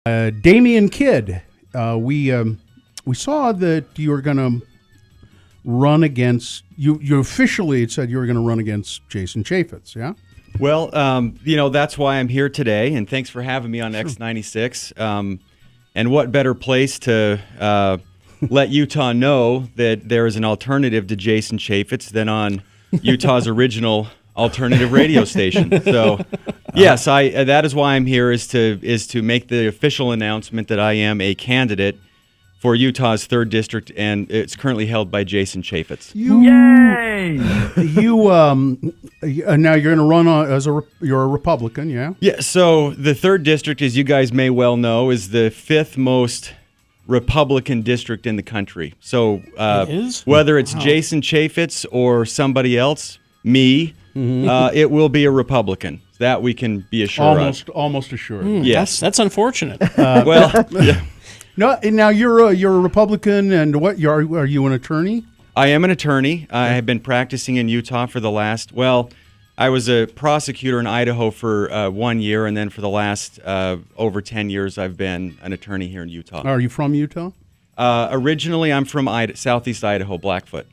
Damian Kidd, we saw that you were going to run against, you officially said you were going to run against Jason Chaffetz, yeah? Well, that's why I'm here today, and thanks for having me on X96. And what better place to let Utah know that there is an alternative to Jason Chaffetz than on Utah's original alternative radio station. So, yes, that is why I'm here, is to make the official announcement that I am a candidate for Utah's 3rd District, and it's currently held by Jason Chaffetz. Yay! Now you're going to run you're a Republican, yeah? Yeah, so the 3rd District, as you guys may well know, is the 5th most Republican district in the country. So whether it's Jason Chaffetz or somebody else, me, it will be a Republican. That we can be assured of. Almost assured. Yes. That's unfortunate. Well, yeah. No, now you're a Republican, and what? Are you an attorney? I am an attorney. I have been practicing in Utah for the last, I was a prosecutor in Idaho for 1 year, and then for the last over 10 years, I've been an attorney here in Utah. Are you from Utah? Originally, I'm from Southeast Idaho, Blackfoot.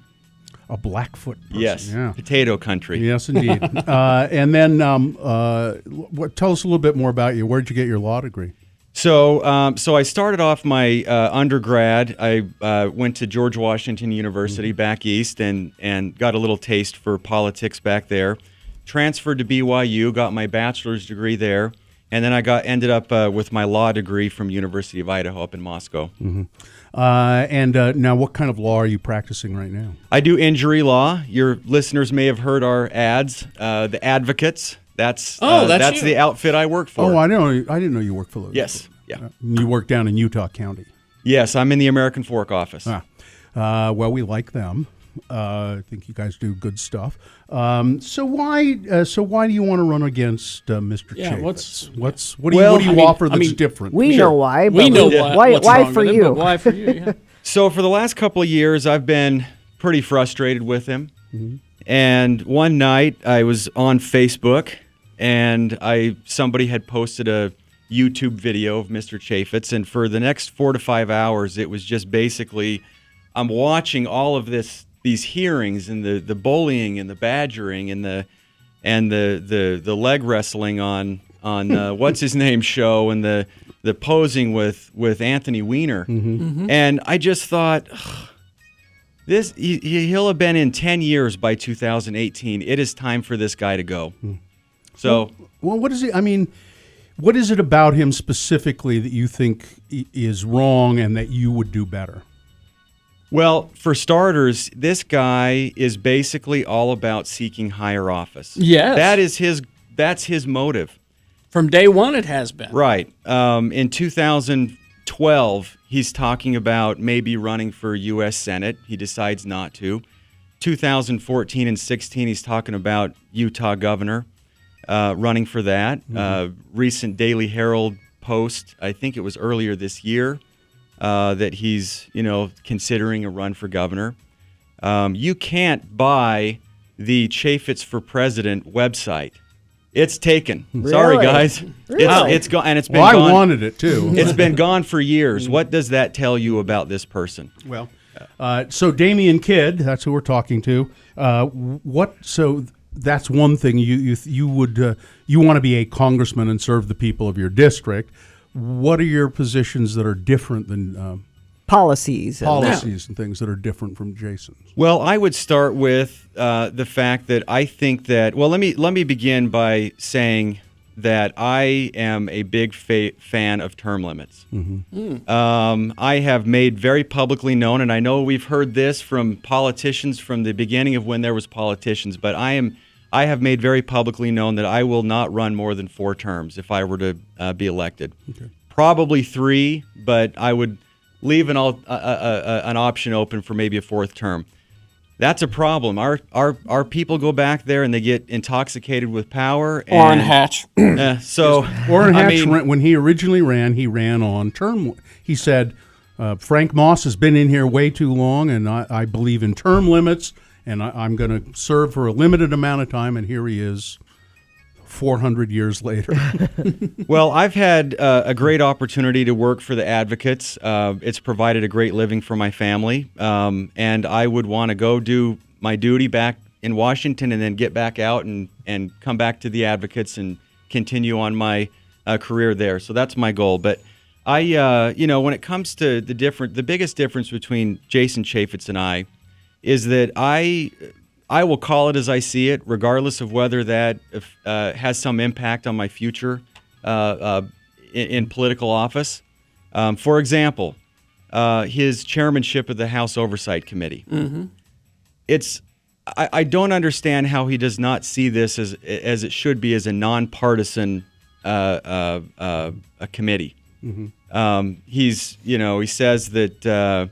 A Blackfoot person. Yes, yeah. Potato country. Yes, indeed. And then tell us a little bit more about you. Where'd you get your law degree? So I started off my undergrad. I went to George Washington University back east and got a little taste for politics back there. Transferred to BYU, got my bachelor's degree there, and then I ended up with my law degree from University of Idaho up in Moscow. Now, what kind of law are you practicing right now? I do injury law. Your listeners may have heard our ads, the Advocates. That's the outfit I work for. Oh, I didn't know you worked for those. Yes, yeah. You work down in Utah County. Yes, I'm in the American Fork office. Well, we like them. I think you guys do good stuff. So why do you want to run against Mr. Chaffetz? What do you offer that's different? We know why. We know why for you. Why for you? Yeah. So for the last couple of years, I've been pretty frustrated with him. Mm-hmm. And one night, I was on Facebook, and somebody had posted a YouTube video of Mr. Chaffetz, and for the next 4 to 5 hours, it was just basically, I'm watching all of these hearings and the bullying and the badgering and the leg wrestling on what's his name show and the posing with Anthony Weiner. Mm-hmm. And I just thought, he'll have been in 10 years by 2018. It is time for this guy to go. So, well, what is he? I mean, what is it about him specifically that you think is wrong and that you would do better? Well, for starters, this guy is basically all about seeking higher office. Yes. That's his motive. From day one, it has been. Right. In 2012, he's talking about maybe running for U.S. Senate. He decides not to. 2014 and 16, he's talking about Utah governor, running for that. Mm-hmm. Recent Daily Herald post, I think it was earlier this year, that he's, considering a run for governor. You can't buy the Chaffetz for President website. It's taken. Really? Sorry, guys. Really? It's gone, and it's been gone. I wanted it too. It's been gone for years. What does that tell you about this person? Well, so Damian Kidd, that's who we're talking to. So that's one thing. You would want to be a congressman and serve the people of your district. What are your positions that are different than policies and things that are different from Jason's? Well, I would start with the fact that I think that. Well, let me begin by saying that I am a big fan of term limits. Mm-hmm. I have made very publicly known, and I know we've heard this from politicians from the beginning of when there was politicians, but I have made very publicly known that I will not run more than 4 terms if I were to be elected. Okay. Probably 3, but I would leave an option open for maybe a 4th term. That's a problem. Our people go back there and they get intoxicated with power. Orrin Hatch. Orrin Hatch, when he originally ran, he ran on term. He said, Frank Moss has been in here way too long, and I believe in term limits, and I'm going to serve for a limited amount of time, and here he is 400 years later? Well, I've had a great opportunity to work for the advocates. It's provided a great living for my family, and I would want to go do my duty back in Washington and then get back out and come back to the advocates and continue on my career there. So that's my goal. But I, when it comes to the biggest difference between Jason Chaffetz and I is that I will call it as I see it, regardless of whether that has some impact on my future in political office. For example, his chairmanship of the House Oversight Committee. Mm-hmm. I don't understand how he does not see this as it should be, as a nonpartisan a committee. Mm-hmm. He says that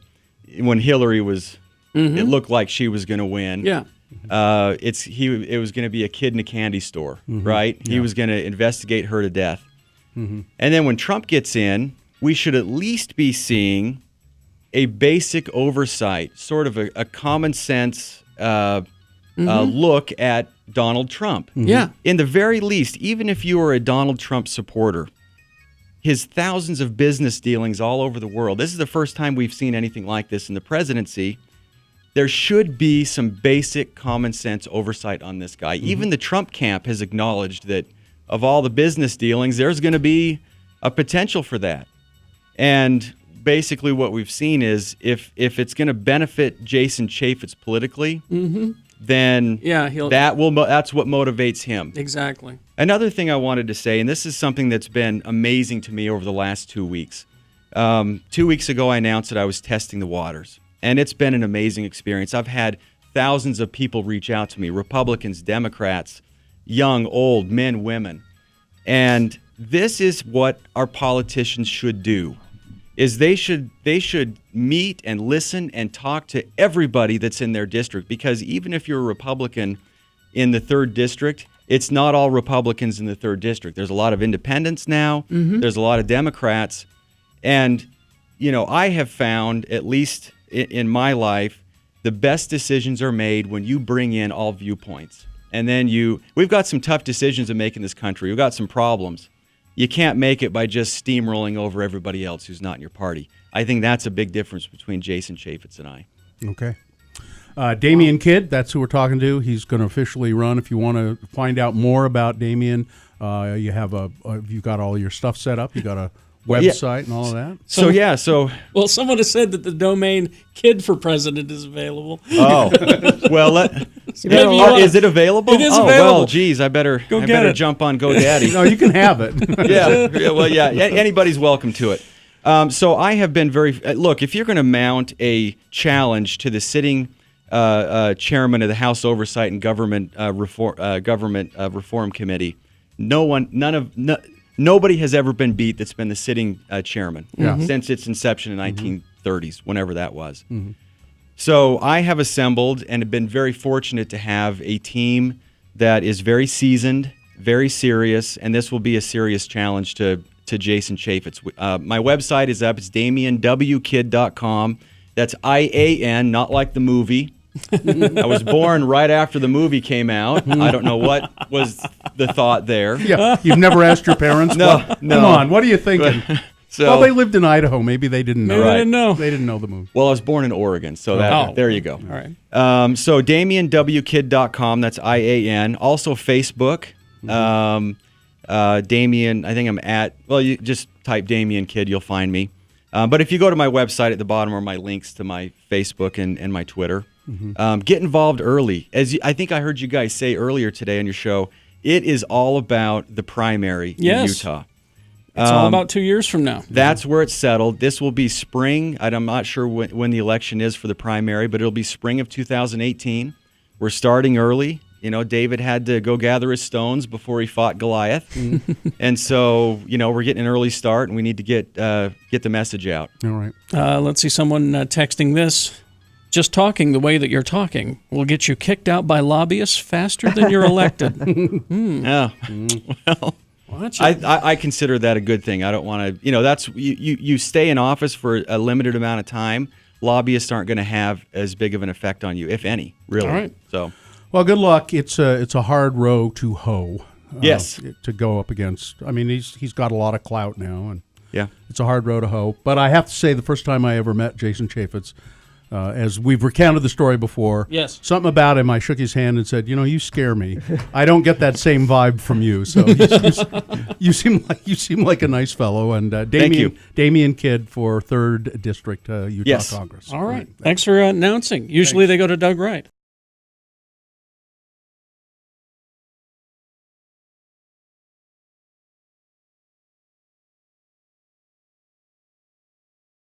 when Hillary was, it looked like she was going to win. Yeah. It was going to be a kid in a candy store, right? Yeah. He was going to investigate her to death. Mm-hmm. And then when Trump gets in, we should at least be seeing a basic oversight, sort of a common sense look at Donald Trump. Mm-hmm. Yeah. In the very least, even if you are a Donald Trump supporter, his thousands of business dealings all over the world, this is the first time we've seen anything like this in the presidency. There should be some basic common sense oversight on this guy. Mm-hmm. Even the Trump camp has acknowledged that of all the business dealings, there's going to be a potential for that. And basically what we've seen is if it's going to benefit Jason Chaffetz politically, then that's what motivates him. Exactly. Another thing I wanted to say, and this is something that's been amazing to me over the last 2 weeks. 2 weeks ago, I announced that I was testing the waters. And it's been an amazing experience. I've had thousands of people reach out to me, Republicans, Democrats, young, old, men, women. And this is what our politicians should do, is they should meet and listen and talk to everybody that's in their district. Because even if you're a Republican in the 3rd district, it's not all Republicans in the 3rd district. There's a lot of independents now. Mm-hmm. There's a lot of Democrats. And, I have found, at least in my life, the best decisions are made when you bring in all viewpoints. And then we've got some tough decisions to make in this country. We've got some problems. You can't make it by just steamrolling over everybody else who's not in your party. I think that's a big difference between Jason Chaffetz and I. Okay. Damian Kidd, that's who we're talking to. He's going to officially run. If you want to find out more about Damian, you've got all your stuff set up. You got a website and all of that. Well, someone has said that the domain Kidd for President is available. Oh, well, is it available? It is available. Well, geez, I better jump on GoDaddy. No, you can have it. Yeah. Anybody's welcome to it. So I have been look, if you're going to mount a challenge to the sitting chairman of the House Oversight and Government Reform Committee, nobody has ever been beat that's been the sitting chairman since its inception in 1930s, whenever that was. Mm-hmm. So I have assembled and have been very fortunate to have a team that is very seasoned, very serious, and this will be a serious challenge to Jason Chaffetz. My website is up. It's DamianWKid.com. That's IAN, not like the movie. I was born right after the movie came out. I don't know what was the thought there. Yeah, you've never asked your parents? No. Come on, what are you thinking? Well, they lived in Idaho. Maybe they didn't know. They didn't know the movie. Well, I was born in Oregon, so there you go. All right. So DamianWKid.com, that's IAN. Also Facebook. Damian, I think I'm you just type Damian Kidd, you'll find me. But if you go to my website, at the bottom are my links to my Facebook and my Twitter. Mm-hmm. Get involved early. I think I heard you guys say earlier today on your show, it is all about the primary in Utah. It's all about 2 years from now. That's where it's settled. This will be spring. I'm not sure when the election is for the primary, but it'll be spring of 2018. We're starting early. David had to go gather his stones before he fought Goliath. And so, we're getting an early start, and we need to get the message out. All right. Let's see someone texting this. Just talking the way that you're talking will get you kicked out by lobbyists faster than you're elected. Yeah. Well, I consider that a good thing. I don't want to, that's you stay in office for a limited amount of time. Lobbyists aren't going to have as big of an effect on you, if any, really. All right. So, well, good luck. It's a hard row to hoe. Yes. To go up against. I mean, he's got a lot of clout now, and Yeah. it's a hard road to hoe. But I have to say, the first time I ever met Jason Chaffetz, as we've recounted the story before, Yes. something about him, I shook his hand and said, you scare me. I don't get that same vibe from you. So you seem like a nice fellow. And Damian Kidd for 3rd District Utah Yes. Congress. All right. Thanks for announcing. Usually they go to Doug Wright.